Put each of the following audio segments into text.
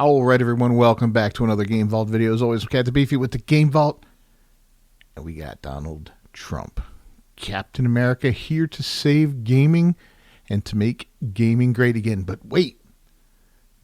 All right, everyone, welcome back to another Game Vault video. As always, Cat the Beefy with the Game Vault. And we got Donald Trump, Captain America, here to save gaming and to make gaming great again. But wait,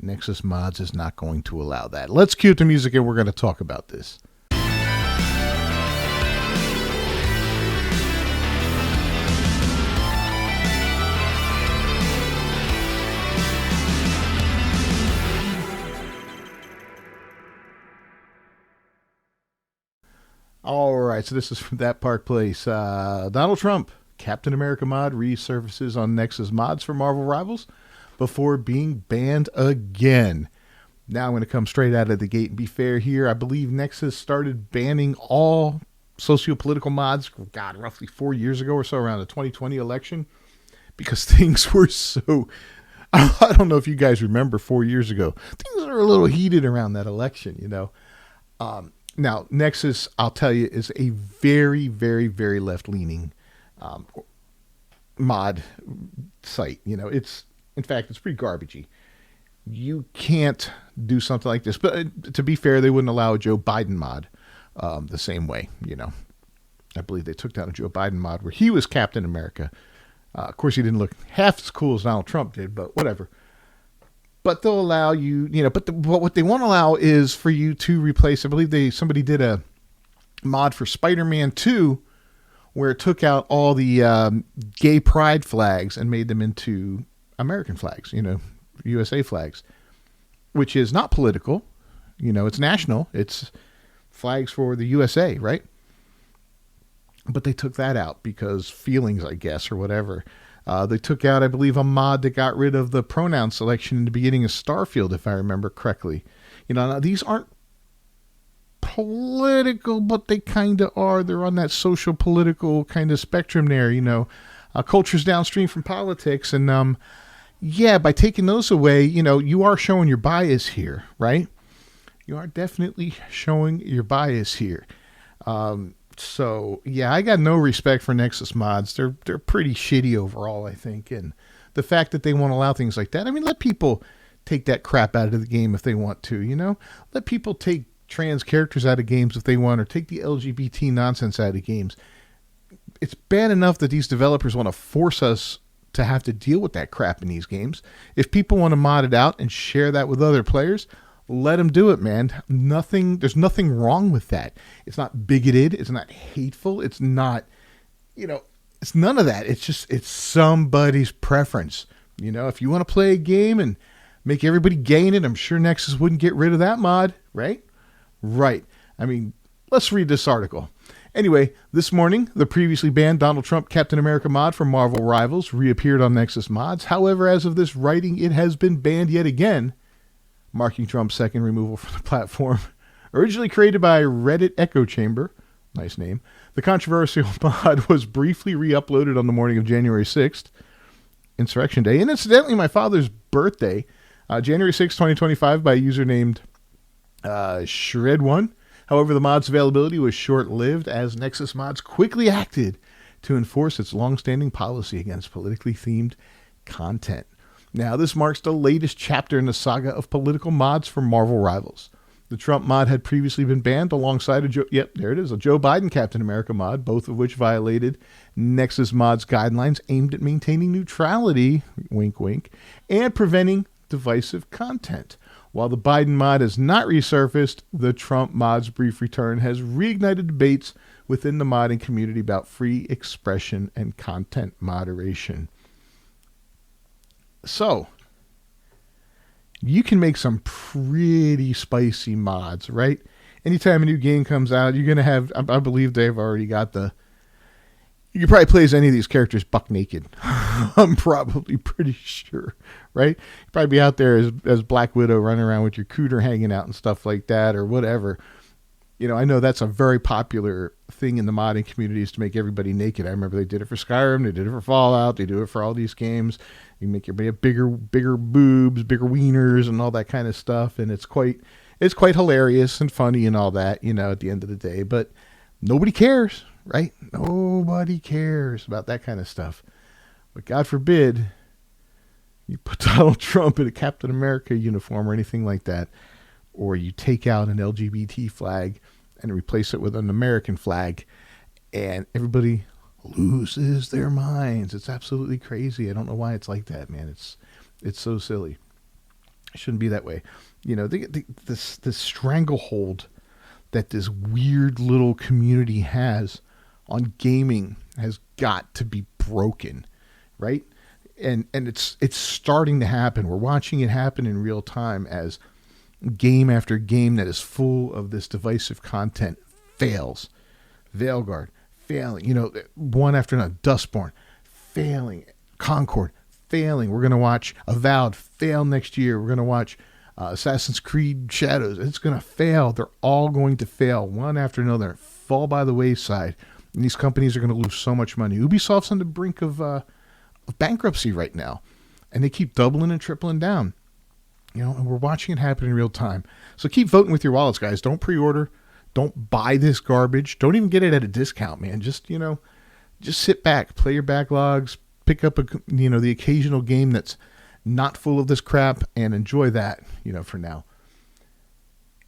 Nexus Mods is not going to allow that. Let's cue up the music and we're going to talk about this. All right, so this is from That Park Place. Donald Trump, Captain America mod, resurfaces on Nexus Mods for Marvel Rivals before being banned again. Now I'm going to come straight out of the gate and be fair here. I believe Nexus started banning all socio-political mods, roughly 4 years ago or so, around the 2020 election, because things were so... I don't know if you guys remember 4 years ago. Things were a little heated around that election, you know. Now, Nexus, I'll tell you, is a very, very, very left-leaning mod site. You know, in fact, it's pretty garbagey. You can't do something like this. But to be fair, they wouldn't allow a Joe Biden mod the same way, you know. I believe they took down a Joe Biden mod where he was Captain America. Of course, he didn't look half as cool as Donald Trump did, but whatever. But they'll allow you, you know, but what they won't allow is for you to replace, I believe somebody did a mod for Spider-Man 2 where it took out all the gay pride flags and made them into American flags, you know, USA flags, which is not political, you know, it's national, it's flags for the USA, right? But they took that out because feelings, I guess, or whatever. They took out, I believe, a mod that got rid of the pronoun selection in the beginning of Starfield, if I remember correctly. You know, now these aren't political, but they kind of are. They're on that social political kind of spectrum there, you know. Culture's downstream from politics. And, yeah, by taking those away, you know, you are showing your bias here, right? You are definitely showing your bias here. So, yeah, I got no respect for Nexus mods. They're pretty shitty overall, I think. And the fact that they won't allow things like that, I mean, let people take that crap out of the game if they want to, you know? Let people take trans characters out of games if they want, or take the LGBT nonsense out of games. It's bad enough that these developers want to force us to have to deal with that crap in these games. If people want to mod it out and share that with other players, let them do it, man. There's nothing wrong with that. It's not bigoted. It's not hateful. It's not, you know, it's none of that. It's somebody's preference. You know, if you want to play a game and make everybody gay in it, I'm sure Nexus wouldn't get rid of that mod, right? Right. I mean, let's read this article. Anyway, this morning, the previously banned Donald Trump Captain America mod from Marvel Rivals reappeared on Nexus Mods. However, as of this writing, it has been banned yet again, marking Trump's second removal from the platform. Originally created by Reddit Echo Chamber, nice name, the controversial mod was briefly re-uploaded on the morning of January 6th, Insurrection Day, and incidentally my father's birthday, January 6th, 2025, by a user named Shred1. However, the mod's availability was short-lived as Nexus Mods quickly acted to enforce its long-standing policy against politically themed content. Now, this marks the latest chapter in the saga of political mods for Marvel Rivals. The Trump mod had previously been banned alongside a Joe Biden Captain America mod, both of which violated Nexus Mod's guidelines aimed at maintaining neutrality, wink wink, and preventing divisive content. While the Biden mod has not resurfaced, the Trump mod's brief return has reignited debates within the modding community about free expression and content moderation. So, you can make some pretty spicy mods, right? Anytime a new game comes out, you're going to have, I believe they've already got you can probably play as any of these characters buck naked. I'm probably pretty sure, right? You'd probably be out there as Black Widow running around with your cooter hanging out and stuff like that or whatever. You know, I know that's a very popular thing in the modding community is to make everybody naked. I remember they did it for Skyrim, they did it for Fallout, they do it for all these games. You make everybody have bigger boobs, bigger wieners, and all that kind of stuff. And it's quite hilarious and funny and all that, you know, at the end of the day. But nobody cares, right? Nobody cares about that kind of stuff. But God forbid You put Donald Trump in a Captain America uniform or anything like that, or you take out an LGBT flag and replace it with an American flag, and everybody loses their minds. It's absolutely crazy. I don't know why it's like that, man. It's so silly. It shouldn't be that way. This stranglehold that this weird little community has on gaming has got to be broken, right? And it's starting to happen. We're watching it happen in real time as game after game that is full of this divisive content fails. Veilguard failing, one after another. Dustborn failing. Concord failing. We're going to watch Avowed fail next year. We're going to watch Assassin's Creed Shadows. It's going to fail. They're all going to fail one after another, fall by the wayside. And these companies are going to lose so much money. Ubisoft's on the brink of bankruptcy right now, and they keep doubling and tripling down. And we're watching it happen in real time. So keep voting with your wallets, guys. Don't pre-order. Don't buy this garbage. Don't even get it at a discount, man. Just sit back, play your backlogs, pick up the occasional game that's not full of this crap, and enjoy that, for now.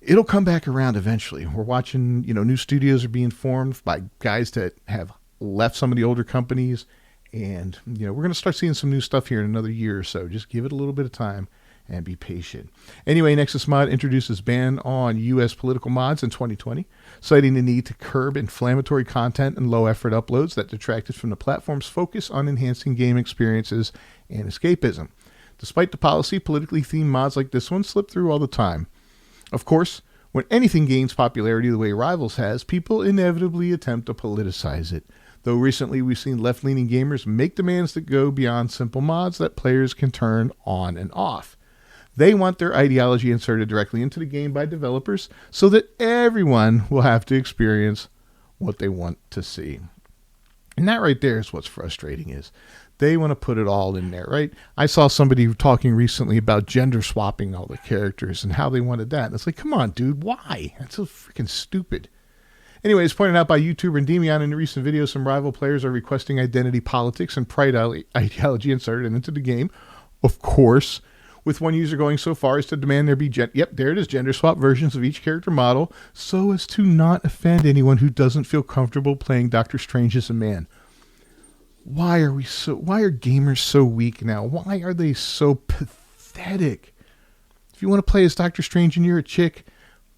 It'll come back around eventually. We're watching, new studios are being formed by guys that have left some of the older companies, and, we're going to start seeing some new stuff here in another year or so. Just give it a little bit of time and be patient. Anyway, Nexus Mod introduces ban on U.S. political mods in 2020, citing the need to curb inflammatory content and low-effort uploads that detracted from the platform's focus on enhancing game experiences and escapism. Despite the policy, politically themed mods like this one slip through all the time. Of course, when anything gains popularity the way Rivals has, people inevitably attempt to politicize it. Though recently we've seen left-leaning gamers make demands that go beyond simple mods that players can turn on and off. They want their ideology inserted directly into the game by developers so that everyone will have to experience what they want to see. And that right there is what's frustrating is they want to put it all in there, right? I saw somebody talking recently about gender swapping all the characters and how they wanted that. And it's like, come on, dude, why? That's so freaking stupid. Anyways, pointed out by YouTuber Endymion in a recent video, some rival players are requesting identity politics and pride ideology inserted into the game. Of course, with one user going so far as to demand there be gender swap versions of each character model so as to not offend anyone who doesn't feel comfortable playing Doctor Strange as a man. Why are gamers so weak now? Why are they so pathetic? If you want to play as Doctor Strange and you're a chick,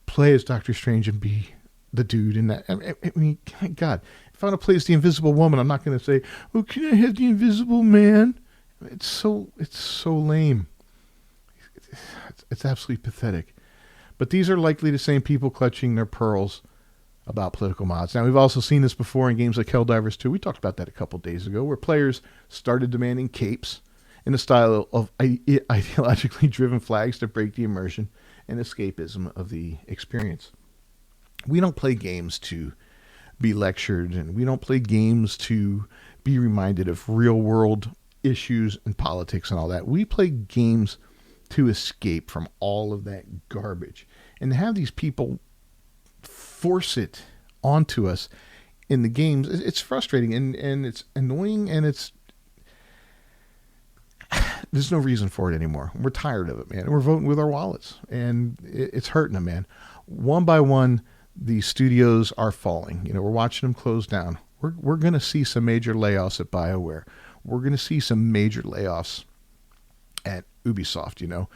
play as Doctor Strange and be the dude in that. I mean, God, if I want to play as the Invisible Woman, I'm not going to say, "Oh, can I have the Invisible Man?" It's so lame. It's absolutely pathetic. But these are likely the same people clutching their pearls about political mods. Now, we've also seen this before in games like Helldivers 2. We talked about that a couple days ago, where players started demanding capes in the style of ideologically driven flags to break the immersion and escapism of the experience. We don't play games to be lectured, and we don't play games to be reminded of real-world issues and politics and all that. We play games to escape from all of that garbage. And to have these people force it onto us in the games, it's frustrating and it's annoying, and there's no reason for it anymore. We're tired of it, man. We're voting with our wallets, and it's hurting them, man. One by one, the studios are falling. We're watching them close down. We're going to see some major layoffs at BioWare. We're going to see some major layoffs at Ubisoft,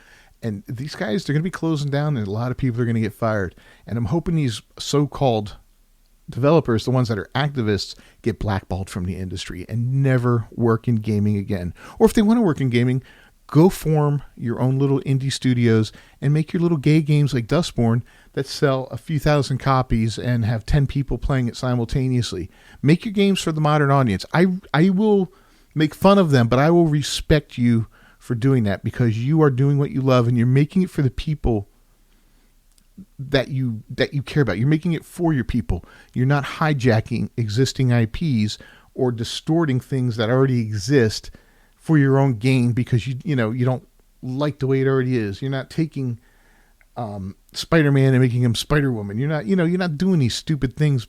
and these guys, they're going to be closing down, and a lot of people are going to get fired. And I'm hoping these so-called developers, the ones that are activists, get blackballed from the industry and never work in gaming again. Or if they want to work in gaming, go form your own little indie studios and make your little gay games like Dustborn that sell a few thousand copies and have 10 people playing it simultaneously. Make your games for the modern audience. I will make fun of them, but I will respect you for doing that, because you are doing what you love and you're making it for the people that you care about. You're making it for your people. You're not hijacking existing IPs or distorting things that already exist for your own gain because you don't like the way it already is. You're not taking Spider-Man and making him Spider-Woman. You're not doing these stupid things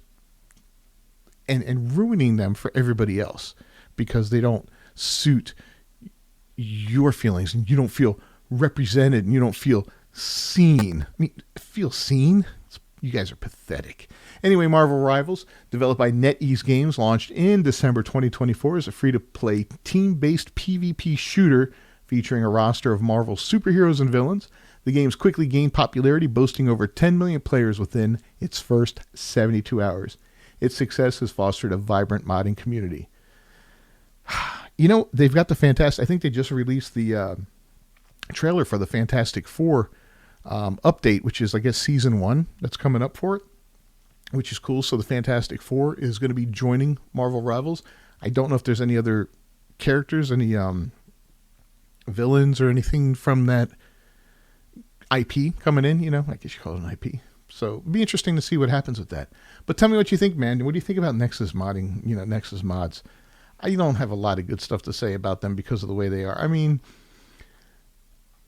and ruining them for everybody else because they don't suit your feelings and you don't feel represented and you don't feel seen. I mean, feel seen? You guys are pathetic. Anyway, Marvel Rivals, developed by NetEase Games, launched in December 2024 as a free-to-play team-based PvP shooter featuring a roster of Marvel superheroes and villains. The game's quickly gained popularity, boasting over 10 million players within its first 72 hours. Its success has fostered a vibrant modding community. You know, they've got the Fantastic... I think they just released the trailer for the Fantastic Four update, which is, I guess, Season 1 that's coming up for it, which is cool. So the Fantastic Four is going to be joining Marvel Rivals. I don't know if there's any other characters, any villains or anything from that IP coming in, you know, I guess you call it an IP. So it'd be interesting to see what happens with that. But tell me what you think, man. What do you think about Nexus modding, you know, Nexus mods? I don't have a lot of good stuff to say about them because of the way they are. I mean,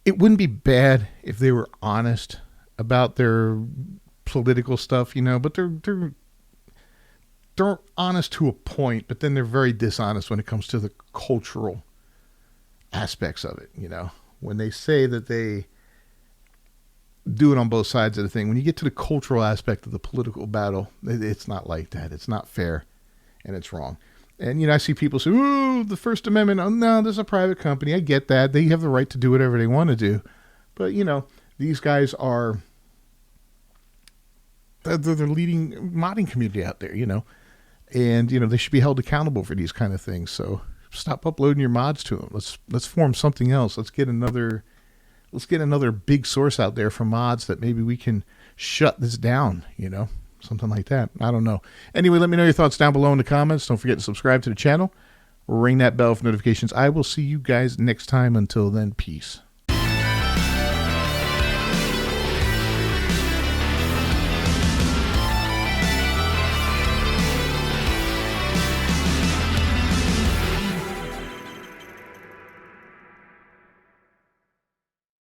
it wouldn't be bad if they were honest about their political stuff, you know, but they're honest to a point, but then they're very dishonest when it comes to the cultural aspects of it, you know. When they say that they do it on both sides of the thing, when you get to the cultural aspect of the political battle, it's not like that. It's not fair, and it's wrong. And, you know, I see people say, ooh, the First Amendment. Oh, no, there's a private company. I get that. They have the right to do whatever they want to do. But, you know, these guys are, they're the leading modding community out there, you know. And, you know, they should be held accountable for these kind of things. So stop uploading your mods to them. Let's form something else. Let's get another big source out there for mods that maybe we can shut this down, you know. Something like that. I don't know. Anyway, let me know your thoughts down below in the comments. Don't forget to subscribe to the channel. Ring that bell for notifications. I will see you guys next time. Until then, peace.